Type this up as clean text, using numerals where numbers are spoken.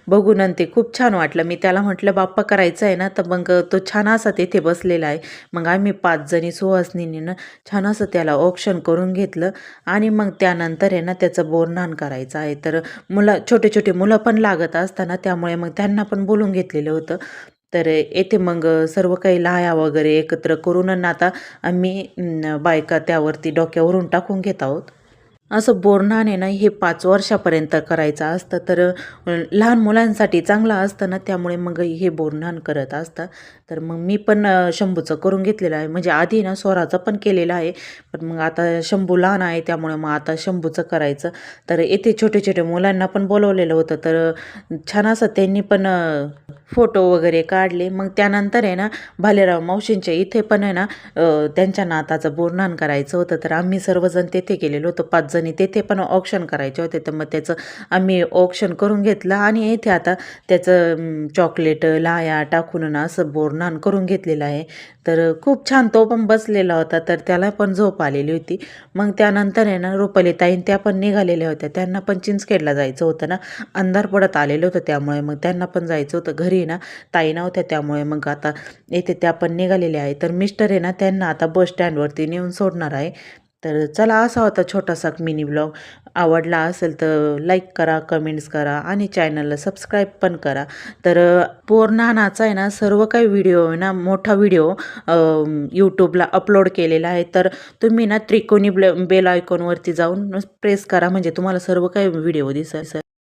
बघून आणि ते खूप छान वाटलं. मी त्याला म्हटलं, "बाप्पा करायचा आहे ना?" तर मग तो छान असा तिथे बसलेला आहे. मग आम्ही 5 जणी सुहासनीने ना छान असं त्याला औक्षण करून घेतलं आणि मग त्यानंतर आहे ना त्याचं बोरन्हाण करायचं आहे. तर छोटे-छोटे मुलं पण लागत असताना त्यामुळे मग त्यांना पण बोलून घेतलेलं होतं. तर येथे मग सर्व काही लाह्या वगैरे एकत्र करून आणि आता आम्ही बायका त्यावरती डोक्यावरून टाकून घेत आहोत. असं बोरन्हाण आहे ना, हे 5 वर्षापर्यंत करायचं असतं. तर लहान मुलांसाठी चांगलं असतं ना, त्यामुळे मग हे बोरन्हाण करत असतात. तर मग मी पण शंभूचं करून घेतलेलं आहे. म्हणजे आधी ना स्वराचं पण केलेलं आहे. पण मग आता शंभू लहान आहे, त्यामुळे मग आता शंभूचं करायचं. तर येथे छोटे-छोटे मुलांना पण बोलवलेलं होतं. तर छान असं त्यांनी पण फोटो वगैरे काढले. मग त्यानंतर आहे ना, भालेराव मावशींच्या इथे पण आहे ना, त्यांच्या नाताचं बोरन्हाण करायचं होतं. तर आम्ही सर्वजण तेथे गेलेलो होतो. 5 जणी. तेथे पण औक्षण करायचे होते. तर मग त्याचं आम्ही औक्षण करून घेतलं आणि इथे आता त्याचं चॉकलेट, लाह्या टाकून ना असं बोरन्हाण करून घेतलेलं आहे. तर खूप छान तो पण बसलेला होता. तर त्याला पण झोप आलेली होती. मग त्यानंतर आहे ना, रुपालीताई त्या पण निघालेल्या होत्या. त्यांना पण चिंचखेडला जायचं होतं ना. अंधार पडत आलेलं होतं त्यामुळे मग त्यांना पण जायचं होतं. घरी ना ताई नव्हत्या त्यामुळे मग आता येथे त्या पण निघालेल्या आहे. तर मिस्टर आहे ना त्यांना आता बस स्टँडवरती नेऊन सोडणार आहे. तर चला असा होता छोटासा मिनी ब्लॉग. आवडला असेल तर लाईक करा, कमेंट्स करा आणि चॅनलला सबस्क्राईब पण करा. तर बोरन्हाणाचा आहे ना सर्व काही व्हिडिओ आहे ना मोठा व्हिडिओ यूट्यूबला अपलोड केलेला आहे. तर तुम्ही ना त्रिकोणी बेल आयकॉनवरती जाऊन प्रेस करा म्हणजे तुम्हाला सर्व काही व्हिडिओ दिसेल.